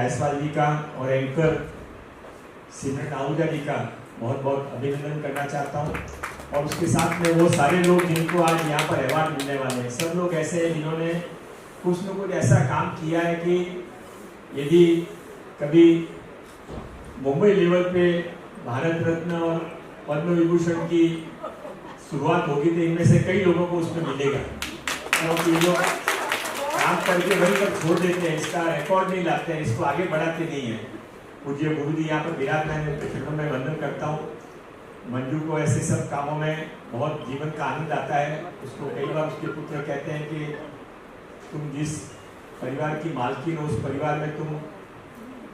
जायसवाल जी का और एंकर सिमरन आहूजा जी का बहुत बहुत अभिनंदन करना चाहता हूँ। और उसके साथ में वो सारे लोग जिनको आज यहाँ पर अवार्ड मिलने वाले हैं, सब लोग ऐसे हैं जिन्होंने कुछ न कुछ ऐसा काम किया है कि यदि कभी मुंबई लेवल पे भारत रत्न और पद्म विभूषण की शुरुआत होगी तो इनमें से कई लोगों को उसमें मिलेगा, क्योंकि ये लोग काम करके वहीं पर छोड़ देते हैं, इसका रिकॉर्ड नहीं लाते हैं, इसको आगे बढ़ाते नहीं हैं। पूज्य गुरु जी यहाँ पर विराजमान है, चरणों में वंदन करता हूँ। मंजू को ऐसे सब कामों में बहुत जीवन का आनंद आता है। उसको कई बार उसके पुत्र कहते हैं कि तुम जिस परिवार की मालकिन हो उस परिवार में तुम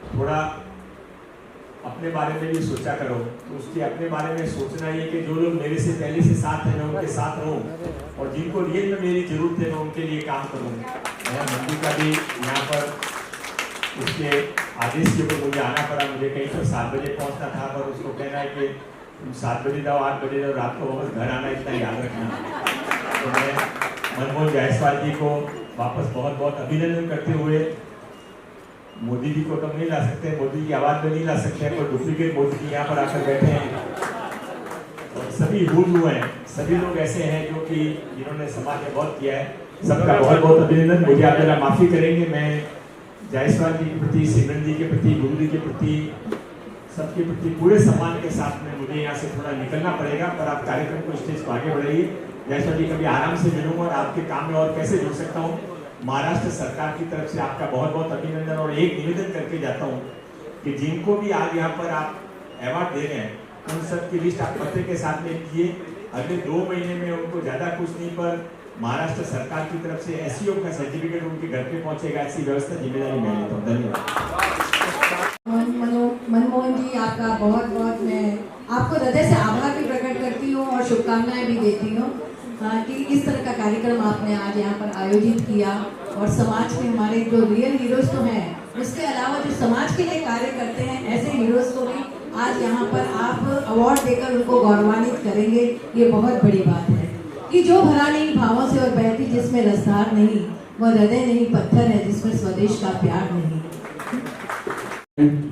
थोड़ा अपने बारे में भी सोचा करो। तो उसके अपने बारे में सोचना ये कि जो लोग मेरे से पहले से साथ हैं मैं उनके साथ रहूं और जिनको रियल में मेरी जरूरत है मैं उनके लिए काम करूं। मैं मंजू का भी यहाँ पर उसके आदेश के ऊपर मुझे आना पड़ा। मुझे कहीं पर 7 बजे पहुँचना था, पर उसको कहना है कि तुम 7 बजे जाओ, 8 बजे जाओ, रात को वापस घर आना, इतना याद रखना। तो मैं मनमोहन जायसवाल जी को वापस बहुत बहुत अभिनंदन करते हुए, मोदी जी को तो नहीं ला सकते, मोदी जी की आवाज़ में नहीं ला सकते, पर डुप्लीकेट मोदी जी यहाँ पर आकर बैठे हैं और सभी भूल हुए हैं। सभी लोग ऐसे हैं जो कि जिन्होंने समाज में बहुत किया है। सबका बहुत बहुत अभिनंदन। मुझे आप जरा माफ़ी करेंगे, मैं जायसवाल जी के प्रति, सिमरन जी के प्रति, गुरु जी के प्रति, सबके प्रति पूरे सम्मान के साथ में मुझे यहाँ से थोड़ा निकलना पड़ेगा, पर आप कार्यक्रम को स्टेज को आगे बढ़ाइए। जायसवाल जी कभी आराम से मिलूंगा और आपके काम में और कैसे जुड़ सकता हूँ। महाराष्ट्र सरकार की तरफ से आपका बहुत बहुत अभिनंदन और एक निवेदन करके जाता हूँ कि जिनको भी आज यहाँ पर आप अवार्ड दे रहे हैं उन सब की लिस्ट आप पत्र के साथ में कीजिए। अगले 2 महीने में उनको ज़्यादा कुछ नहीं, पर महाराष्ट्र सरकार की तरफ से एसईओ का सर्टिफिकेट उनके घर पे पहुँचेगा। ऐसी व्यवस्था जिम्मेदारी मैं लेता हूँ। धन्यवाद। मनमोहन जी, आपका बहुत बहुत मैं आपको हृदय से आभार भी प्रकट करती हूँ और शुभकामनाएं भी देती हूँ कि इस तरह का कार्यक्रम आपने आज यहाँ पर आयोजित किया और समाज के हमारे जो रियल हीरोज तो हैं, उसके अलावा जो समाज के लिए कार्य करते हैं, ऐसे हीरोज को भी आज यहाँ पर आप अवार्ड देकर उनको गौरवान्वित करेंगे। ये बहुत बड़ी बात है कि जो भरा नहीं भावों से और बहती जिसमें रसधार नहीं, वह हृदय नहीं पत्थर है जिसमें स्वदेश का प्यार नहीं।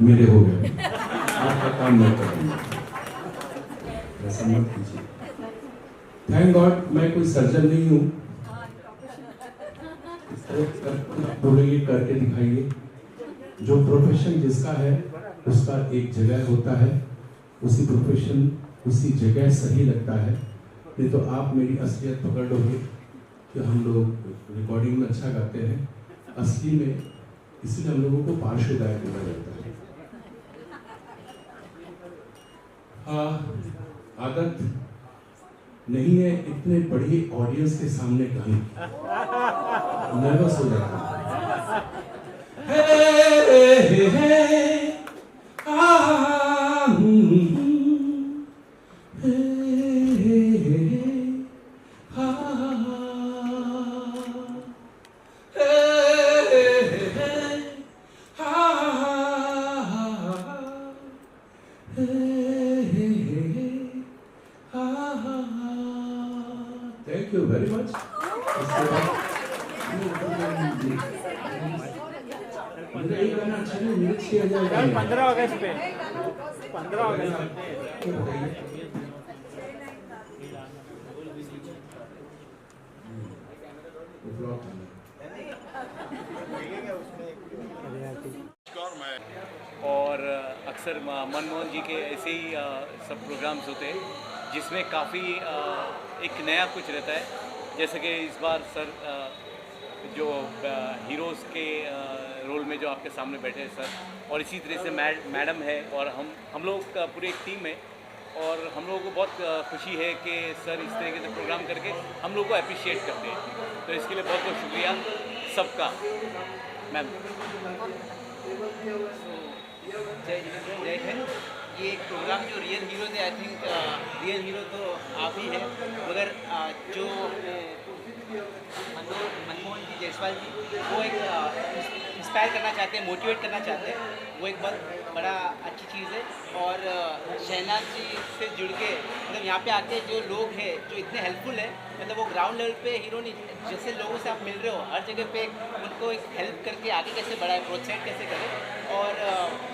मेरे हो गए, आपका काम मैं करूँगा, ऐसा मत कीजिए। थैंक गॉड मैं कोई सर्जन नहीं हूँ। बोलिए, करके दिखाइए। जो प्रोफेशन जिसका है उसका एक जगह होता है, उसी प्रोफेशन उसी जगह सही लगता है। नहीं तो आप मेरी असलियत पकड़ लोगे कि हम लोग रिकॉर्डिंग में अच्छा गाते हैं, असली में इसलिए हम लोगों को पार्श्व गायक बोला जाता है। हाँ, आदत नहीं है इतने बड़ी ऑडियंस के सामने गाने, नर्वस हो जाता है। Thank you very much. 15 अगस्त पे 15 अगस्त और अक्सर मनमोहन जी के ऐसे ही सब प्रोग्राम्स होते हैं जिसमें काफ़ी एक नया कुछ रहता है। जैसे कि इस बार सर जो हीरोज़ के रोल में जो आपके सामने बैठे हैं सर, और इसी तरह से मैडम है और हम लोग का पूरी एक टीम है और हम लोगों को बहुत खुशी है कि सर इस तरीके से प्रोग्राम करके हम लोग को अप्रिशिएट करते हैं। तो इसके लिए बहुत बहुत शुक्रिया सबका। मैम जय हिंद। ये एक प्रोग्राम जो रियल हीरो थे, आई थिंक रियल हीरो तो आप ही हैं, मगर जो मनमोहन जी जायसवाल जी वो एक इंस्पायर करना चाहते हैं, मोटिवेट करना चाहते हैं, वो एक बहुत बड़ा अच्छी चीज़ है। और शहनाज जी से जुड़ के मतलब यहाँ पे आके जो लोग हैं जो इतने हेल्पफुल है, मतलब वो ग्राउंड लेवल पे हीरो नहीं, जैसे लोगों से आप मिल रहे हो हर जगह पे उनको एक हेल्प करके आगे कैसे बढ़ाए, प्रोत्साहित कैसे करें। और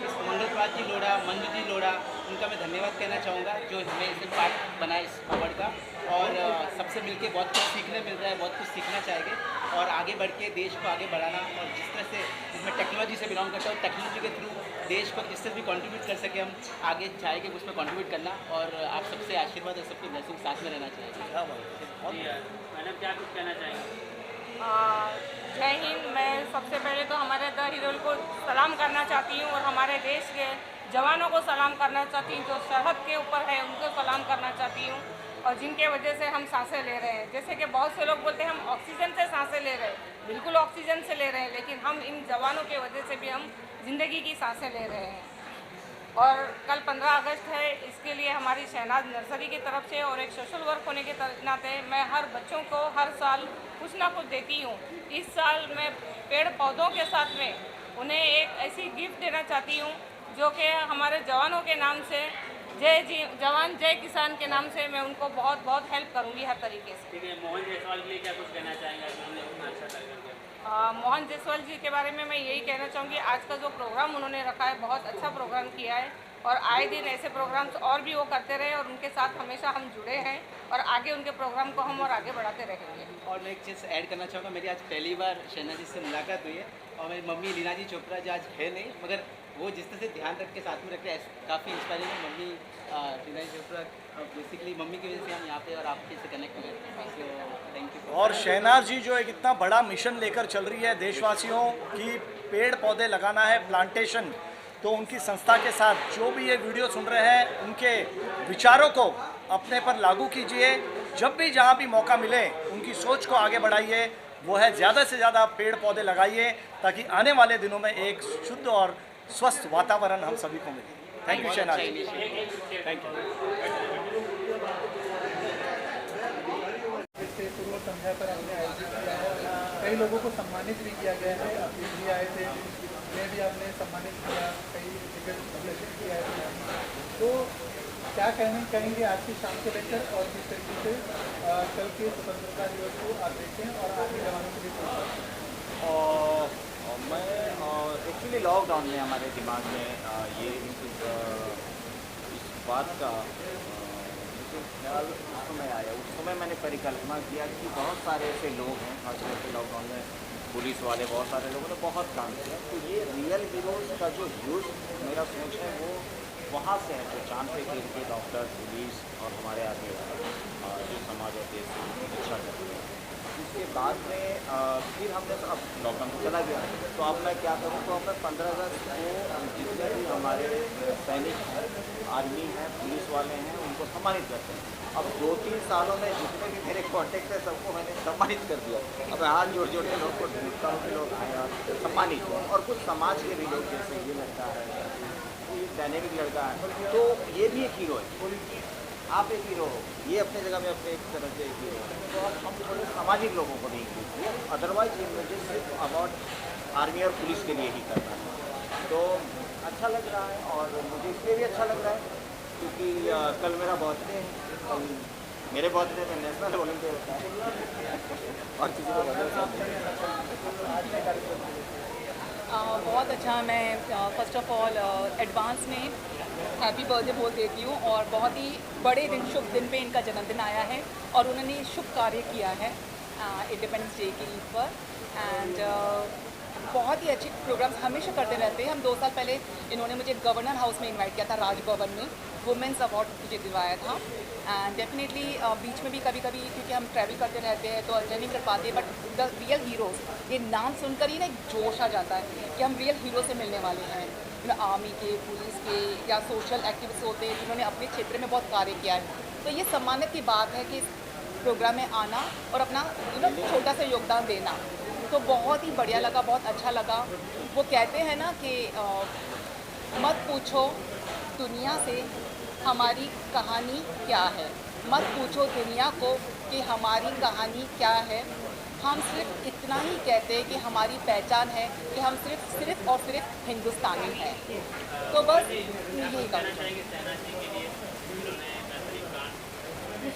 इस मंगल प्रसाद जी लोढ़ा, मंजू जी लोढ़ा, उनका मैं धन्यवाद कहना चाहूँगा जो हमें इसे पार्ट बनाए इस अवार्ड का। और सबसे मिलके बहुत कुछ सीखने मिल रहा है, बहुत कुछ सीखना चाहेंगे और आगे बढ़ के देश को आगे बढ़ाना। और जिस तरह से इसमें टेक्नोलॉजी से बिलोंग करता हूँ, टेक्नोलॉजी के थ्रू देश को किस तरह भी कंट्रीब्यूट कर सके हम, आगे चाहेंगे उसमें कंट्रीब्यूट करना। और आप सबसे आशीर्वाद और सबकी ब्लेसिंग साथ में रहना चाहिए। मैडम क्या कुछ कहना चाहेंगे? जय हिंद। मैं सबसे पहले तो हमारे द हीरो को सलाम करना चाहती हूँ और हमारे देश के जवानों को सलाम करना चाहती हूँ जो सरहद के ऊपर है, उनको सलाम करना चाहती हूँ और जिनके वजह से हम सांसें ले रहे हैं। जैसे कि बहुत से लोग बोलते हैं हम ऑक्सीजन से सांसें ले रहे हैं, बिल्कुल ऑक्सीजन से ले रहे हैं, लेकिन हम इन जवानों के वजह से भी हम ज़िंदगी की सांसें ले रहे हैं। और कल 15 अगस्त है, इसके लिए हमारी शहनाज नर्सरी की तरफ से और एक सोशल वर्क होने के नाते मैं हर बच्चों को हर साल कुछ ना कुछ देती हूँ। इस साल मैं पेड़ पौधों के साथ में उन्हें एक ऐसी गिफ्ट देना चाहती हूँ जो कि हमारे जवानों के नाम से, जय जवान जय किसान के नाम से मैं उनको बहुत बहुत हेल्प करूँगी हर तरीके से। ठीक है, मोहन जायसवाल के लिए क्या कुछ कहना चाहेंगे? हमने उतना अच्छा टारगेट किया। मोहन जायसवाल जी के बारे में मैं यही कहना चाहूँगी, आज का जो प्रोग्राम उन्होंने रखा है बहुत अच्छा प्रोग्राम किया है और आए दिन ऐसे प्रोग्राम्स और भी वो करते रहे और उनके साथ हमेशा हम जुड़े हैं और आगे उनके प्रोग्राम को हम और आगे बढ़ाते रहेंगे। और मैं एक चीज़ ऐड करना चाहूँगा, मेरी आज पहली बार शहनाज जी से मुलाकात हुई है और मेरी मम्मी लीना जी चोपड़ा जो आज है नहीं, मगर वो जिस तरह से ध्यान रख के साथ में रखते हैं काफ़ी इंस्पायरिंग है। मम्मी लीना जी चोपड़ा बेसिकली मम्मी की वजह से हम यहाँ पे और आपके से कनेक्ट हुए, सो थैंक यू। और शहनाज जी जो एक इतना बड़ा मिशन लेकर चल रही है देशवासियों की, पेड़ पौधे लगाना है, प्लांटेशन, तो उनकी संस्था के साथ जो भी ये वीडियो सुन रहे हैं उनके विचारों को अपने पर लागू कीजिए। जब भी जहाँ भी मौका मिले उनकी सोच को आगे बढ़ाइए, वो है ज़्यादा से ज़्यादा पेड़ पौधे लगाइए ताकि आने वाले दिनों में एक शुद्ध और स्वस्थ वातावरण हम सभी को मिले। Thank you Shahnaz ji, thank you. पूर्व संध्या पर हमने आयोजित किया है, कई लोगों को सम्मानित भी किया गया है, आप भी आए थे, मैं भी आपने सम्मानित किया, कई जगह प्रदर्शन किया है। तो क्या कहेंगे आज की शाम को लेकर और किस तरीके से कल के स्वतंत्रता दिवस को आप देखते हैं और आगे जवानों के लिए सोचते हैं? मैं एक्चुअली लॉकडाउन में हमारे दिमाग में ये इस बात का ख्याल उस समय आया। उस समय मैंने परिकल्पना किया कि बहुत सारे ऐसे लोग हैं, खासतौर पर लॉकडाउन में पुलिस वाले बहुत सारे लोगों ने बहुत काम किया, तो ये रियल हीरोज़ का जो यूज मेरा सोच है वो वहाँ से है, जो चांद पे गिर के डॉक्टर, पुलिस और हमारे आगे जो समाज और देश की रक्षा करते हैं। उसके बाद में फिर हमने अब लॉकडाउन तो चला गया, तो अब मैं क्या करूँ, तो अब मैं 15 अगस्त को जितने भी हमारे सैनिक हैं, आर्मी हैं, पुलिस वाले हैं, उनको सम्मानित करते हैं। अब 2-3 सालों में जितने भी मेरे कॉन्टेक्ट है सबको मैंने सम्मानित कर दिया। अब हाथ जोड़ जोड़ के लोग को ढूंढता हूँ कि लोग आए और सम्मानित हुए, और कुछ समाज के भी लोग, जैसे ये लड़का है, ये डायनेमिक लड़का है, तो ये भी एक हीरो है, आप एक हीरो हो, ये अपने जगह में अपने एक तरह से एक हीरो है। तो अब हम थोड़े सामाजिक लोगों को भी इंक्लूड किए, अदरवाइज ये मुझे सिर्फ अवार्ड आर्मी और पुलिस के लिए ही करना है। तो अच्छा लग रहा है और मुझे इसलिए भी अच्छा लग रहा है क्योंकि कल मेरा बर्थडे है, कल मेरे बर्थडे में नेशनल ओलंपिक होता है और किसी को बदल बहुत अच्छा। मैं फर्स्ट ऑफ ऑल एडवांस में हैप्पी बर्थडे बोल देती हूँ और बहुत ही बड़े दिन, शुभ दिन पे इनका जन्मदिन आया है और उन्होंने शुभ कार्य किया है इंडिपेंडेंस डे की ईद पर। एंड बहुत ही अच्छे प्रोग्राम्स हमेशा करते रहते हैं। हम 2 साल पहले इन्होंने मुझे गवर्नर हाउस में इनवाइट किया था, राजभवन में, वुमेंस अवार्ड मुझे दिलवाया था। एंड डेफिनेटली बीच में भी कभी कभी क्योंकि हम ट्रैवल करते रहते हैं तो अटेंड नहीं कर पाते, बट द रियल हीरोज़, ये नाम सुनकर ही ना एक जोश आ जाता है कि हम रियल हीरो से मिलने वाले हैं। आर्मी के, पुलिस के या सोशल एक्टिविस्ट होते हैं जिन्होंने अपने क्षेत्र में बहुत कार्य किया है। तो ये सम्मानित की बात है कि इस प्रोग्राम में आना और अपना छोटा सा योगदान देना, तो बहुत ही बढ़िया लगा, बहुत अच्छा लगा। वो कहते हैं ना कि मत पूछो दुनिया से हमारी कहानी क्या है, मत पूछो दुनिया को कि हमारी कहानी क्या है, हम सिर्फ इतना इतना ही कहते हैं कि हमारी पहचान है कि हम सिर्फ और सिर्फ हिंदुस्तानी हैं। तो बस यही कहूँगी।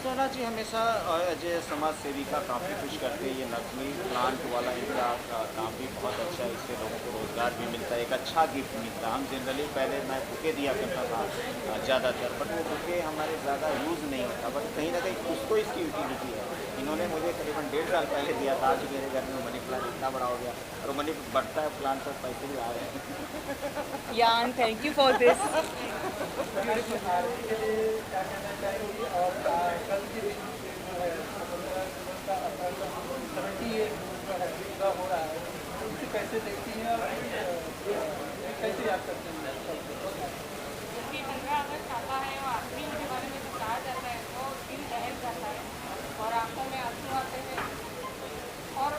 सोना जी हमेशा एज ए समाज सेवी का काफ़ी कुछ करते हैं। ये नर्सरी प्लांट वाला इनका काम भी बहुत अच्छा है, इससे लोगों को रोज़गार भी मिलता है, एक अच्छा गिफ्ट मिलता है। हम जनरली पहले मैं बुके दिया करता था ज़्यादातर, बट वो बुके हमारे ज़्यादा यूज़ नहीं होता, बट कहीं ना कहीं कुछ तो इसकी यूटिलिटी है। इन्होंने मुझे करीबन 1.5 साल पहले दिया था, आज मेरे घर में मनी प्लांट इतना बड़ा हो गया और मनी बढ़ता है, प्लांट पर पैसे भी आ रहे हैं। यान थैंक यू फॉर दिस। कैसे देखती हैं और कैसे याद करते हैं? 15 अगस्त आता है और आदमी के बारे में जो कहा जाता है वो दिल दहल जाता है और आंखों में आंसू आते हैं और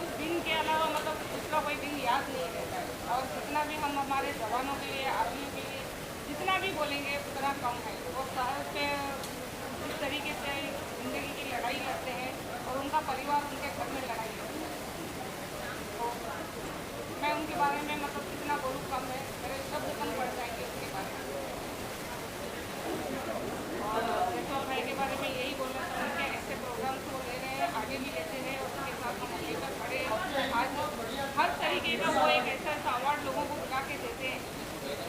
उस दिन के अलावा मतलब दूसरा कोई दिन याद नहीं रहता है। और जितना भी हम हमारे जवानों के लिए, आर्मी के लिए जितना भी बोलेंगे उतना कम है। वो शहर पे इस तरीके से ज़िंदगी की लड़ाई लड़ते हैं और उनका परिवार उनके घर में लड़ाई लड़ते हैं। तो मैं उनके बारे में मतलब कितना बोलूँ कम है, मेरे शब्द कम पड़ जाएंगे उनके बारे में। और जैसवाल भाई के बारे में यही बोलना चाहूँगी कि ऐसे प्रोग्राम्स वो ले रहे हैं, आगे भी लेते हैं और उसके साथ हम लेकर खड़े हैं। आज हर तरीके का वो एक ऐसा अवार्ड लोगों को बुला के देते हैं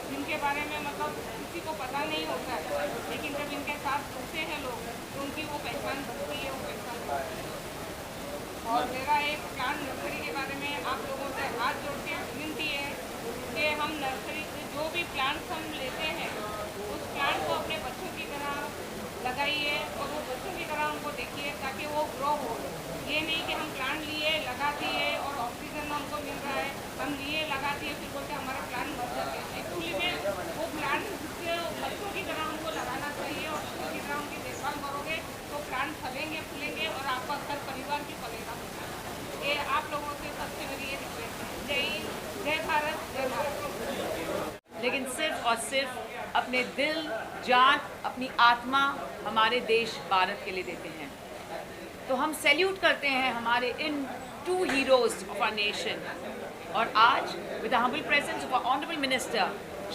जिनके बारे में मतलब किसी को पता नहीं होता है, लेकिन जब इनके साथ जुड़ते हैं लोग तो उनकी वो पहचान बनती है, वो पहचान बनती है। और मेरा एक प्लान नर्सरी के बारे में आप लोगों से हाथ जोड़ के विनती है कि हम नर्सरी से जो भी प्लांट्स हम लेते हैं उस प्लांट को अपने बच्चों की तरह लगाइए और वो बच्चों की तरह उनको देखिए ताकि वो ग्रो हो। ये नहीं कि हम प्लांट लिए, लगा दिए और ऑक्सीजन हमको मिल रहा है, हम लिए, लगा दिए, फिर बोलते हमारा प्लांट मर जाते हैं। एक्चुअली में वो प्लांट बच्चों की तरह उनको लगाना चाहिए और बच्चों की तरह उनकी देखभाल करोगे तो प्लांट फलेंगे, फूलेंगे और आपका घर परिवार भी फलेगा। ये आप लोगों से सबसे मेरी ये रिक्वेस्ट है। जय हिंद, जय भारत, जय भारत। लेकिन सिर्फ और सिर्फ अपने दिल, जान, अपनी आत्मा हमारे देश भारत के लिए देते हैं। तो हम सैल्यूट करते हैं हमारे इन 2 हीरोज ऑफ आवर नेशन। और आज with the humble presence of honourable minister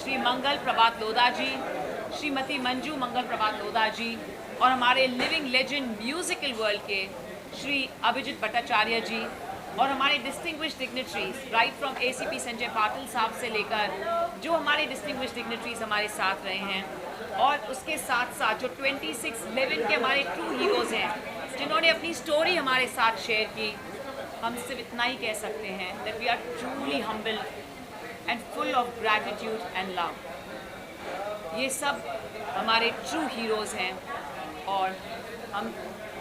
Shri Mangal Prabhat Lodha ji, Shrimati Manju Mangal Prabhat Lodha ji और हमारे लिविंग लेजेंड म्यूजिकल वर्ल्ड के श्री अभिजीत भट्टाचार्य जी और हमारे distinguished dignitaries right from ACP Sanjay Patil साहब से लेकर जो हमारे डिस्टिंग्विश्ड डिग्नेटरीज हमारे साथ रहे हैं और उसके साथ साथ जो 2611 के हमारे ट्रू हीरोज़ हैं जिन्होंने अपनी स्टोरी हमारे साथ शेयर की। हम सिर्फ इतना ही कह सकते हैं that we are truly humbled and full of gratitude and love. ये सब हमारे ट्रू हीरोज़ हैं और हम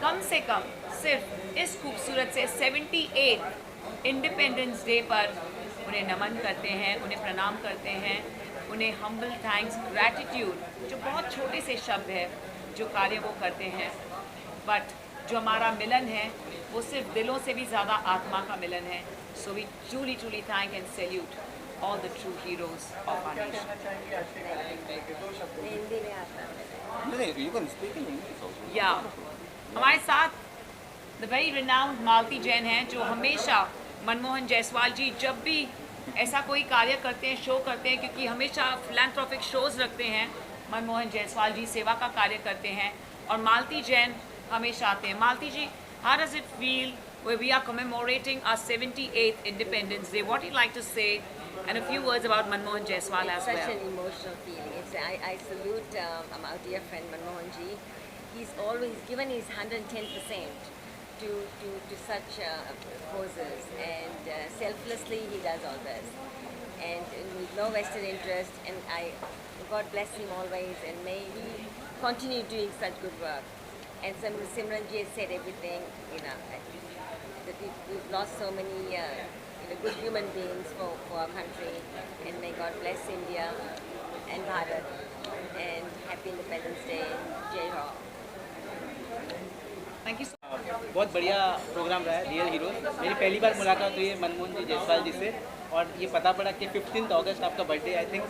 कम से कम सिर्फ इस खूबसूरत से 78 इंडिपेंडेंस डे पर उन्हें नमन करते हैं, उन्हें प्रणाम करते हैं, उन्हें हम्बल थैंक्स, ग्रैटिट्यूड जो बहुत छोटे से शब्द है जो कार्य वो करते हैं, बट जो हमारा मिलन है वो सिर्फ दिलों से भी ज़्यादा आत्मा का मिलन है। So we truly thank and salute all the true heroes of our nation. Yeah. हमारे साथ द वेरी रिनाउंड मालती जैन हैं जो हमेशा मनमोहन जायसवाल जी जब भी ऐसा कोई कार्य करते हैं, शो करते हैं, क्योंकि हमेशा फिलैंथ्रोपिक शोज़ रखते हैं, मनमोहन जायसवाल जी सेवा का कार्य करते हैं और मालती जैन हमेशा आते हैं। मालती जी, how does it feel where we are commemorating our 78th Independence Day? What do you like to say? And a few words about Manmohan Jaiswal as well. Such an emotional feeling. I salute our dear friend Manmohan ji. He's always given his 110% to such causes, and selflessly he does all this, and with no vested interest. And God bless him always, and may he continue doing such good work. And Simran ji has said everything. That we've lost so many. Good human beings for our country, and may God bless India and Bharat, and happy Independence Day. Jai Ho. Thank you so बहुत बढ़िया programme रहा है real heroes. मेरी पहली बार मुलाकात हुई है मनमोहन जी जायसवाल जी से और ये पता पड़ा कि 15 अगस्त आपका बर्थडे। आई थिंक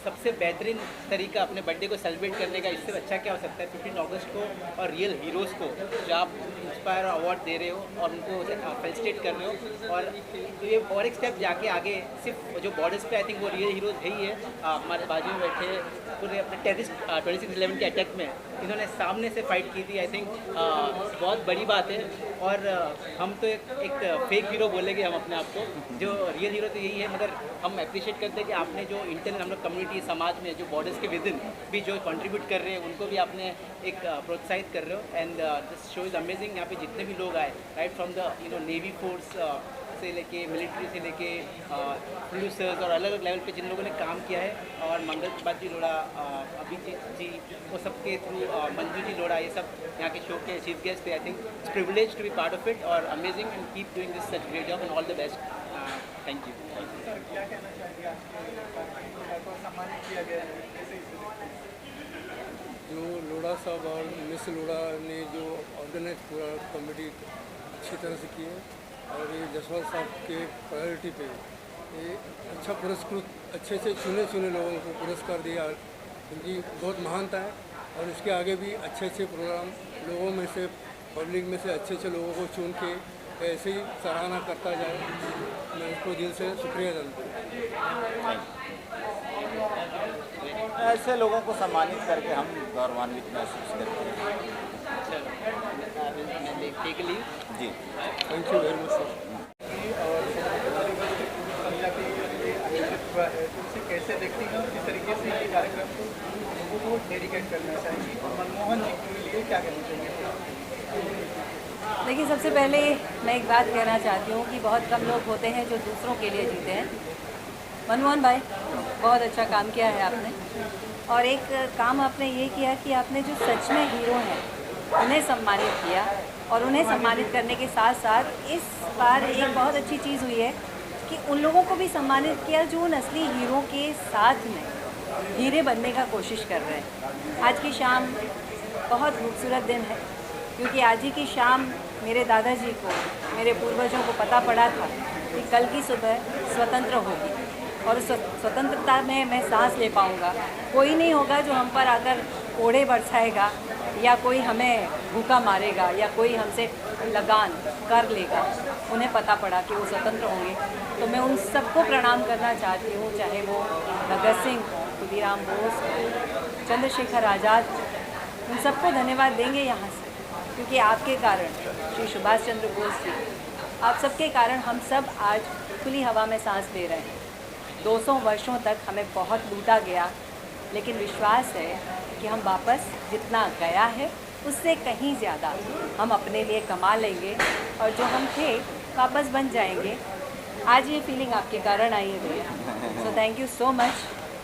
सबसे बेहतरीन तरीका अपने बर्थडे को सेलिब्रेट करने का इससे अच्छा क्या हो सकता है 15 अगस्त को, और रियल हीरोज़ को जो आप इंस्पायर अवार्ड दे रहे हो और उनको फेलिसिटेट कर रहे हो। और ये और एक स्टेप जाके आगे सिर्फ जो बॉर्डर्स पे आई थिंक वो रियल हीरोज़ है ही है। हमारे बाजू में बैठे पूरे अपने टेररिस्ट 26/11 के अटैक में इन्होंने सामने से फाइट की थी। आई थिंक बहुत बड़ी बात है। और हम तो एक फेक हीरो बोलेंगे हम अपने आप को, जो रियल हीरो तो यही है। मगर हम अप्रिशिएट करते हैं कि आपने जो इंटरनल हम लोग कम्युनिटी समाज में जो बॉर्डर्स के विदिन भी जो कंट्रीब्यूट कर रहे हैं उनको भी आपने एक प्रोत्साहित कर रहे हो। And this show is amazing. यहाँ पे जितने भी लोग आए right from the navy force से लेके मिलिट्री से लेके प्रोड्यूसर्स और अलग अलग लेवल पे जिन लोगों ने काम किया है, और मंगल प्रभात जी लोड़ा, अभिजीत जी, वो सबके थ्रू मंजू जी लोड़ा, ये सब यहाँ के शो के चीफ गेस्ट थे। I think it's privilege to be part of it और amazing and keep doing this such great job and all the best. Thank you. Sir क्या कहना चाहिए आपको सम्मानित किया गया है, कैसे इसे देखते हैं? जो लोड़ा साहब और मिस लोड़ा ने जो ऑर्गेनाइज पूरा कमेटी अच्छी तरह से की है, और ये जसवाल साहब के प्रायोरिटी पे ये अच्छा पुरस्कृत अच्छे से चुने लोगों को पुरस्कार दिया, इनकी बहुत महानता है। और इसके आगे भी अच्छे अच्छे प्रोग्राम लोगों में से, पब्लिक में से अच्छे लोगों को चुन के ऐसे ही सराहना करता जाए। मैं इसको दिल से शुक्रिया जानता हूँ। ऐसे लोगों को सम्मानित करके हम गौरवान्वित महसूस करते हैं। जी, thank you very much sir. और संध्या के लिए आयोजित हुआ है, तो उसे कैसे देखती हैं, किस तरीके से ये कार्यक्रम को लोगों को डेडिकेट करना चाहिए, और मनमोहन जी के लिए क्या कहना चाहिए? देखिए, सबसे पहले मैं एक बात कहना चाहती हूँ कि बहुत कम लोग होते हैं जो दूसरों के लिए जीते हैं। मनमोहन भाई, बहुत अच्छा काम किया है आपने, और एक काम आपने ये किया कि आपने जो सच में हीरो हैं उन्हें सम्मानित किया, और उन्हें सम्मानित करने के साथ साथ इस बार एक बहुत अच्छी चीज़ हुई है कि उन लोगों को भी सम्मानित किया जो उन असली हीरो के साथ में हीरे बनने का कोशिश कर रहे हैं। आज की शाम बहुत खूबसूरत दिन है, क्योंकि आज ही की शाम मेरे दादाजी को, मेरे पूर्वजों को पता पड़ा था कि कल की सुबह स्वतंत्र होगी, और उस स्वतंत्रता में मैं सांस ले पाऊँगा। कोई नहीं होगा जो हम पर आकर कोड़े बरसाएगा, या कोई हमें भूखा मारेगा, या कोई हमसे लगान कर लेगा। उन्हें पता पड़ा कि वो स्वतंत्र होंगे, तो मैं उन सबको प्रणाम करना चाहती हूँ, चाहे वो भगत सिंह, खुदीराम बोस, चंद्रशेखर आज़ाद, उन सबको धन्यवाद देंगे यहाँ से, क्योंकि आपके कारण, श्री सुभाष चंद्र बोस जी, आप सबके कारण हम सब आज खुली हवा में सांस ले रहे हैं। 200 वर्षों तक हमें बहुत लूटा गया, लेकिन विश्वास है कि हम वापस जितना गया है उससे कहीं ज़्यादा हम अपने लिए कमा लेंगे, और जो हम थे वापस बन जाएंगे। आज ये फीलिंग आपके कारण आई है भैया, so thank you so much.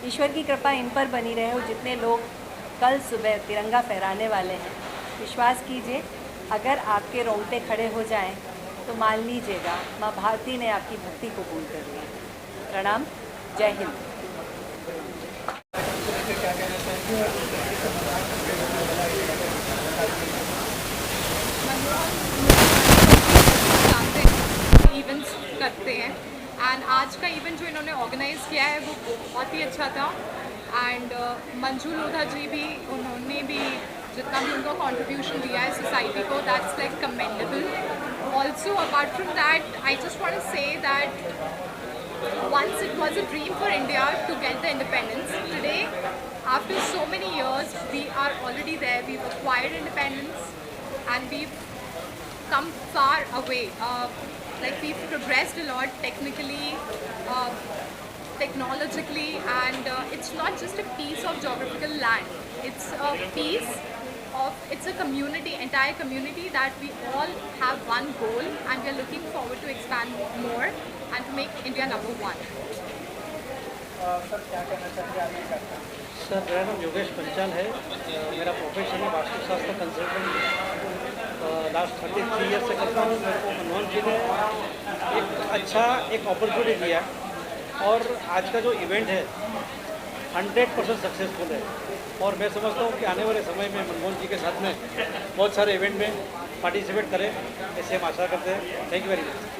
ईश्वर की कृपा इन पर बनी रहे। और जितने लोग कल सुबह तिरंगा फहराने वाले हैं, विश्वास कीजिए, अगर आपके रोंगटे खड़े हो जाएं तो मान लीजिएगा माँ भारती ने आपकी भक्ति को कबूल कर लिया। प्रणाम, जय हिंद। क्या कहना चाहिए? इवेंट्स करते हैं, एंड आज का इवेंट जो इन्होंने ऑर्गेनाइज किया है वो बहुत ही अच्छा था। एंड मंजू लोधा जी भी, उन्होंने भी जितना भी उनका कंट्रीब्यूशन दिया है सोसाइटी को, that's like commendable. Also apart from that, I just want to say that once it was a dream for India to get the independence. Today, after so many years, we are already there. We've acquired independence and we've come far away. Like we've progressed a lot technically, technologically, and it's not just a piece of geographical land. It's a piece of, it's a community, entire community, that we all have one goal and we are looking forward to expand more and to make India number 1. Sir क्या कहना चाहिए आपके करता? Sir मेरा नाम योगेश पंचाल है। मेरा profession है वास्तुशास्त्र कंसल्टेंट। लास्ट 33 ईयर से करता हूँ। मेरे को मनमोहन जी ने एक अपॉर्चुनिटी दिया, और आज का जो इवेंट है 100% सक्सेसफुल है। और मैं समझता हूँ कि आने वाले समय में मनमोहन जी के साथ में बहुत सारे इवेंट में पार्टिसिपेट करें, ऐसे हम आशा करते हैं। Thank you very much.